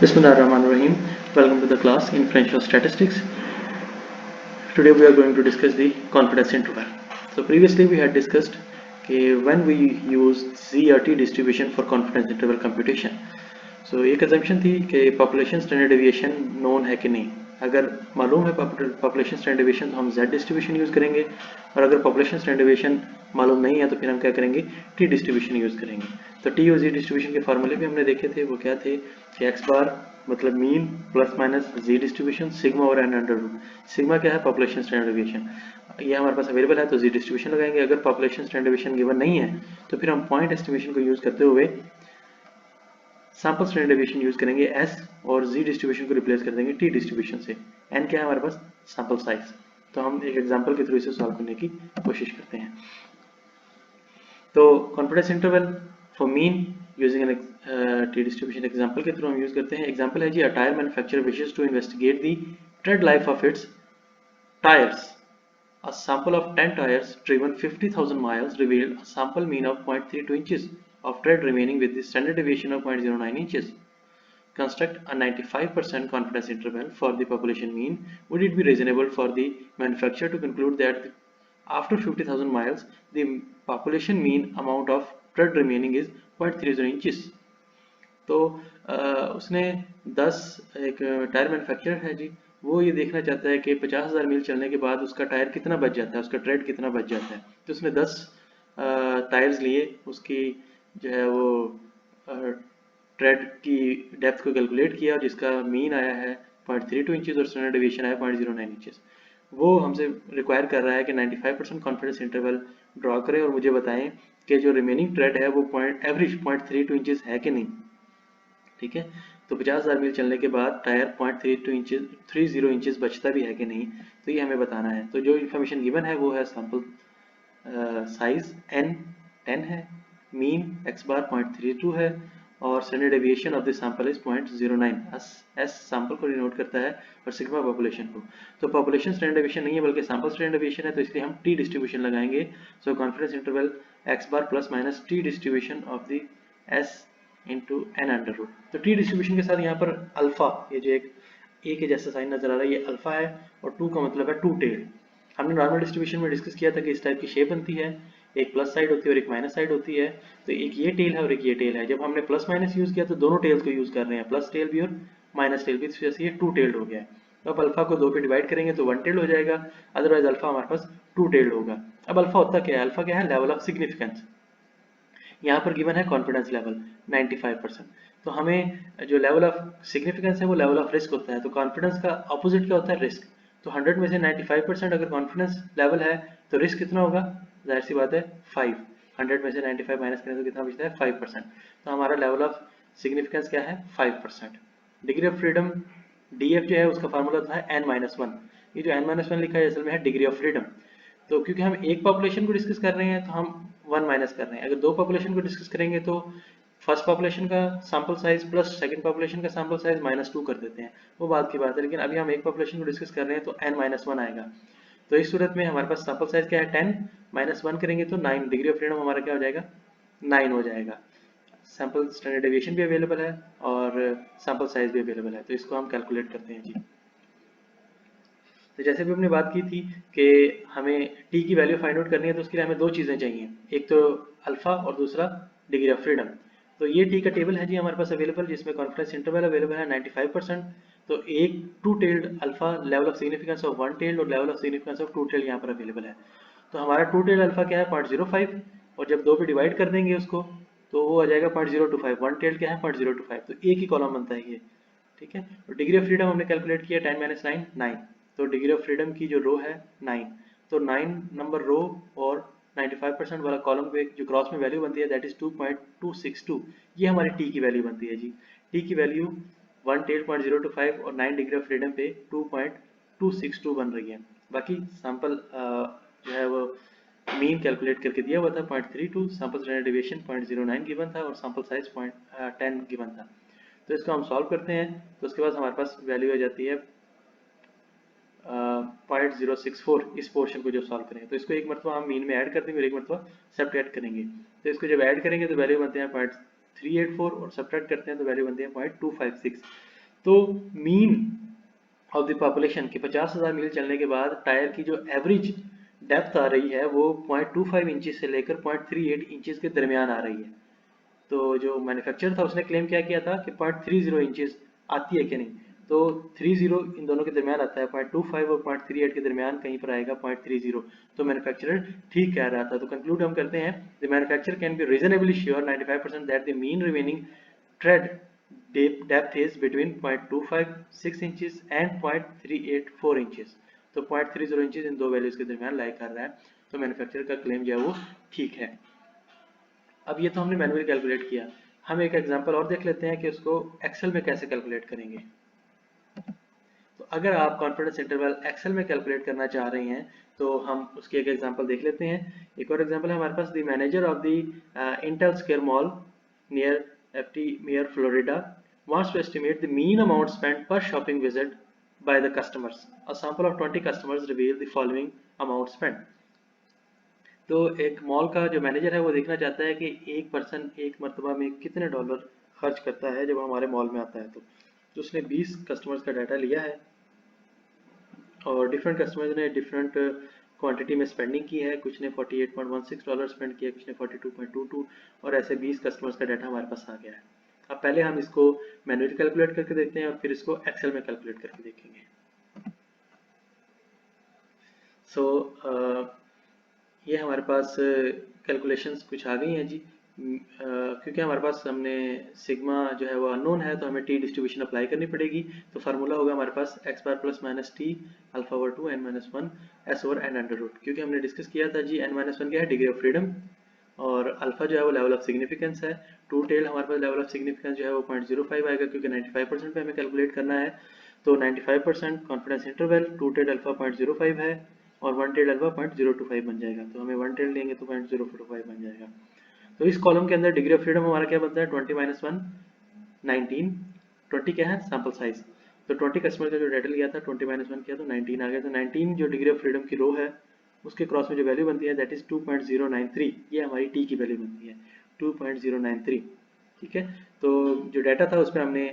Bismillahirrahmanirrahim. Welcome to the class Inferential Statistics. Today we are going to discuss the confidence interval. So previously we had discussed when we use Z or T distribution for confidence interval computation. So एक assumption थी कि population standard deviation known है कि नहीं. अगर मालूम है population standard deviation तो हम Z distribution यूज करेंगे, और अगर population standard deviation मालूम नहीं है तो फिर हम क्या करेंगे, T distribution यूज करेंगे. तो T और Z distribution के फार्मूले भी हमने देखे थे. वो क्या थे कि x बार मतलब mean plus minus Z distribution sigma और n अंडर रूट. सिग्मा क्या है, पॉपुलेशन स्टैंडर्ड डेविएशन. ये हमारे पास अवेलेबल है तो Z डिस्ट्रीब्यूशन लगाएंगे. अगर पॉपुलेशन स्टैंडर्ड डेविएशन गिवन नहीं है तो फिर हम पॉइंट एस्टिमेशन को यूज करते हुए सैंपल स्टैंडर्ड डेविएशन यूज करेंगे S, और Z डिस्ट्रीब्यूशन को रिप्लेस कर देंगे T डिस्ट्रीब्यूशन से. n क्या है हमारे पास, सैंपल साइज. तो हम एक एग्जांपल के थ्रू इसे सॉल्व करने की कोशिश करते हैं. तो confidence interval for mean using an T distribution example के थ्रू हम यूज करते हैं. एग्जांपल है जी, a tyre manufacturer wishes to investigate the tread life of its tyres. A sample of 10 tires driven 50,000 miles revealed a sample mean of 0.32 inches of tread remaining with the standard deviation of 0.09 inches. Construct a 95% confidence interval for the population mean. Would it be reasonable for the manufacturer to conclude that after 50,000 miles the population mean amount of tread remaining is 0.30 inches? तो उसने 10 एक tyre manufacturer है जी, वो ये देखना चाहता है कि 50,000 मील चलने के बाद उसका टायर कितना बच जाता है, उसका ट्रेड कितना बच जाता है. तो उसने 10 टायर्स लिए, उसकी जो है वो ट्रेड की डेप्थ को कैलकुलेट किया, जिसका मीन आया है 0.32 इंचेस और स्टैंडर्ड डेविएशन आया 0.09 इंचेस. वो हमसे रिक्वायर कर रहा है कि 95% कॉन्फिडेंस इंटरवल ड्रॉ करें और मुझे बताएं कि जो रिमेनिंग ट्रेड है वो एवरेज 0.32 इंचेस है कि नहीं. ठीक है, तो 50,000 मील चलने के बाद टायर 0.30 इंचेस बचता भी है कि नहीं, तो ये हमें बताना है. तो जो इन्फॉर्मेशन गिवन है वो है सैंपल साइज n 10 है, मीन x बार 0.32 है, और standard deviation of the sample is 0.09. s sample को डिनोट करता है और सिग्मा पॉपुलेशन को. तो पॉपुलेशन स्टैंडर्ड डेविएशन नहीं है बल्कि सैंपल स्टैंडर्ड डेविएशन है, तो इसलिए हम t डिस्ट्रीब्यूशन लगाएंगे. So confidence interval x bar plus minus t distribution of the s into N under root. तो टी डिस्ट्रीब्यूशन के साथ यहाँ पर अल्फा, ये जो एक ए के जैसा साइन नजर आ रहा है, ये अल्फा है, और 2 का मतलब है 2 टेल. हमने नॉर्मल डिस्ट्रीब्यूशन में डिस्कस किया था कि इस टाइप की शेप बनती है, एक प्लस साइड होती है और एक माइनस साइड होती है. तो एक ये टेल है और एक ये टेल है. जब हमने प्लस माइनस यूज किया तो दोनों टेल्स को यूज कर रहे हैं, प्लस टेल भी और माइनस टेल भी, तो जैसे ये 2 टेल्ड हो गया है. तो अब अल्फा को 2 पे डिवाइड करेंगे तो 1 टेल्ड हो जाएगा, अदरवाइज अल्फा हमारे पास 2 टेल्ड होगा. अब अल्फा होता क्या है, अल्फा क्या है, लेवल ऑफ सिग्निफिकेंस. यहाँ पर गिवन है कॉन्फिडेंस लेवल 95%. तो हमें जो लेवल ऑफ सिग्निफिकेंस है वो लेवल ऑफ रिस्क होता है. तो कॉन्फिडेंस का अपोजिट क्या होता है, रिस्क. तो 100 में से 95% अगर कॉन्फिडेंस लेवल है तो रिस्क कितना होगा, जाहिर सी बात है 5. 100 में से 95 माइनस करें तो कितना बचता है, 5%. तो हमारा लेवल ऑफ सिग्निफिकेंस क्या है, 5%. डिग्री ऑफ फ्रीडम DF जो है उसका फार्मूला होता है n-1. ये जो n-1 लिखा है असल में है डिग्री ऑफ फ्रीडम. तो क्योंकि हम एक पॉपुलेशन को डिस्कस कर रहे हैं तो हम 1 माइनस कर रहे हैं. अगर दो पॉपुलेशन को डिस्कस करेंगे तो फर्स्ट पॉपुलेशन का sample size plus second population का सैंपल साइज -2 कर देते हैं, वो बात की बात है. लेकिन अभी हम एक पॉपुलेशन को डिस्कस कर रहे हैं तो n-1 आएगा. तो इस सूरत में हमारे पास सैंपल साइज क्या है, 10 -1 करेंगे तो 9. डिग्री ऑफ फ्रीडम हमारा क्या हो जाएगा, 9 हो जाएगा. सैंपल स्टैंडर्ड डेविएशन भी अवेलेबल है और सैंपल साइज भी अवेलेबल है, तो इसको हम कैलकुलेट करते हैं जी. तो जैसे भी हमने बात की थी कि हमें t की वैल्यू फाइंड आउट करनी है, तो उसके लिए हमें दो चीज़ें चाहिए, एक तो अल्फा और दूसरा डिग्री ऑफ फ्रीडम. तो ये t का टेबल है जी हमारे पास अवेलेबल, जिसमें कॉन्फिडेंस इंटरवल अवेलेबल है 95%. तो एक 2 tailed alpha, level of significance of 1 tailed, और level of significance of 2 tailed यहाँ पर अवेलेबल है. तो हमारा 2 टेल्ड अल्फा क्या है, 0.05, और जब 2 पे डिवाइड कर देंगे उसको तो वो आ जाएगा 0.025. 1 टेल्ड क्या है, 0.025. तो एक ही कॉलम बनता है ये. ठीक है, और डिग्री ऑफ फ्रीडम हमने कैलकुलेट किया 10 - 9 9. तो डिग्री ऑफ फ्रीडम की जो रो है 9, तो 9 नंबर रो और 95% वाला कॉलम पे जो क्रॉस में वैल्यू बनती है दैट इज 2.262. ये हमारी टी की वैल्यू बनती है जी. टी की वैल्यू 1 टेल 0.025 और 9 डिग्री ऑफ फ्रीडम पे 2.262 बन रही है. बाकी सैंपल जो है वो मीन कैलकुलेट करके दिया हुआ था 0.32, सैंपल स्टैंडर्ड डेविएशन 0.09 गिवन था और सैंपल साइज 10 गिवन था. तो इसको हम सॉल्व करते हैं तो उसके बाद हमारे पास वैल्यू आ जाती है 0.064. इस पोर्शन को जब सॉल्व करेंगे तो इसको एक मरतबा हम मीन में ऐड कर देंगे और एक मरतबा सब्ट्रैक्ट करेंगे. तो इसको जब ऐड करेंगे तो वैल्यू बनते हैं 0.384 और सब्ट्रैक्ट करते हैं तो वैल्यू बनती है 0.256. तो मीन ऑफ द पॉपुलेशन कि 50,000 मील चलने के बाद टायर की जो एवरेज डेप्थ आ रही है वो 0.25 इंचेस से लेकर 0.38 इंचेस के दरमियान आ रही है। तो जो मैन्युफैक्चरर था उसने क्लेम क्या किया था कि 0.30 इंचेस आती है कि नहीं, तो 30 इन दोनों के दरमियान आता है, 0.25 और 0.38 के दरमियान कहीं पर आएगा 0.30, तो मैन्युफैक्चरर ठीक कह रहा था। तो कंक्लूड हम करते हैं, the manufacturer can be reasonably sure 95% that the mean remaining tread depth is between 0.256 inches and 0.384 inches। तो 0.30 इंचेस इन दो वैल्यूज के दरमियान लाई कर रहा है, तो मैन्युफैक्चरर का क्लेम जो है वो ठीक है। अब ये तो हमने मैनुअली कैलकुलेट किया, हम एक एग्जांपल और देख लेते हैं कि उसको एक्सेल में कैसे कैलकुलेट करेंगे। तो अगर आप कॉन्फिडेंस इंटरवल एक्सेल में कैलकुलेट करना चाह रहे हैं तो हम उसकी एक एग्जांपल देख लेते हैं। एक और एग्जांपल है हमारे पास, the manager of the Intel square mall near FT Myers Florida wants to estimate the mean amount spent per shopping visit by the customers. A sample of 20 customers reveal the following amount spent. तो एक mall का जो manager है वो देखना चाहता है कि एक पर्सन एक मरतबा में कितने डॉलर खर्च करता है जब हमारे मॉल में आता है। तो उसने 20 कस्टमर्स का डाटा लिया है और डिफरेंट कस्टमर्स ने डिफरेंट क्वांटिटी में स्पेंडिंग की है, कुछ ने 48.16 डॉलर स्पेंड किया, कुछ ने 42.22, और ऐसे 20 कस्टमर्स का डाटा हमारे पास आ गया है। अब पहले हम इसको मैन्युअली कैलकुलेट करके देखते हैं और फिर इसको एक्सेल में कैलकुलेट करके देखेंगे। ये हमारे पास कैलकुलेशंस कुछ आ गई हैं जी। क्योंकि हमारे पास हमने सिग्मा जो है वो अननोन है तो हमें टी डिस्ट्रीब्यूशन अप्लाई करनी पड़ेगी। तो फार्मूला होगा हमारे पास x bar plus minus t alpha over 2 n minus 1 s over n under root. क्योंकि हमने डिस्कस किया था जी एन माइनस 1 क्या है, डिग्री ऑफ फ्रीडम, और अल्फा जो है वो लेवल ऑफ सिग्निफिकेंस है। टू टेल हमारे पास लेवल ऑफ सिग्निफिकेंस जो है वो 0.05 आएगा क्योंकि 95% पे हमें कैलकुलेट करना है। तो 95% confidence interval, two tail alpha 0.05 है और वन टेल अल्फा 0.025 बन जाएगा। तो हमें वन टेल लेंगे तो 0.045 बन जाएगा। तो इस कॉलम के अंदर डिग्री ऑफ फ्रीडम हमारा क्या बनता है, 20 माइनस 1 19, 20 क्या है सैंपल साइज। तो 20 कस्टमर का जो डाटा लिया था 20 माइनस 1 किया तो 19 आ गया। तो 19 जो डिग्री ऑफ फ्रीडम की रो है उसके क्रॉस में जो वैल्यू बनती है दैट इज 2.093, ये हमारी टी की वैल्यू बनती है 2.093। ठीक है, तो जो डाटा था उस पर हमने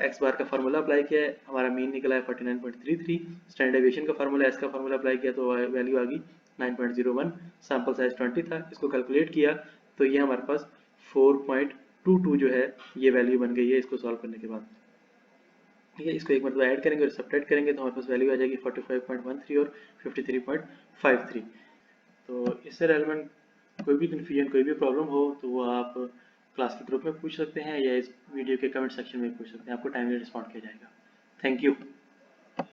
एक्स बार का फार्मूला अप्लाई किया है, हमारा मीन निकला है 49.33। स्टैंडर्ड डेविएशन का फार्मूला एस का फार्मूला अप्लाई किया तो वैल्यू आ गई 9.01। सैंपल साइज 20 था, इसको कैलकुलेट किया तो ये हमारे पास 4.22 जो है ये वैल्यू बन गई है इसको सॉल्व करने के बाद। ठीक है, इसको एक मतलब ऐड करेंगे और सब्ट्रैक्ट करेंगे तो हमारे पास वैल्यू आ जाएगी 45.13 और 53.53। तो इससे रेलेवेंट कोई भी कन्फ्यूजन कोई भी प्रॉब्लम हो तो वो आप क्लास के ग्रुप में पूछ सकते हैं या इस वीडियो के कमेंट सेक्शन में पूछ सकते हैं, आपको टाइमली रिस्पॉन्ड किया जाएगा। Thank you.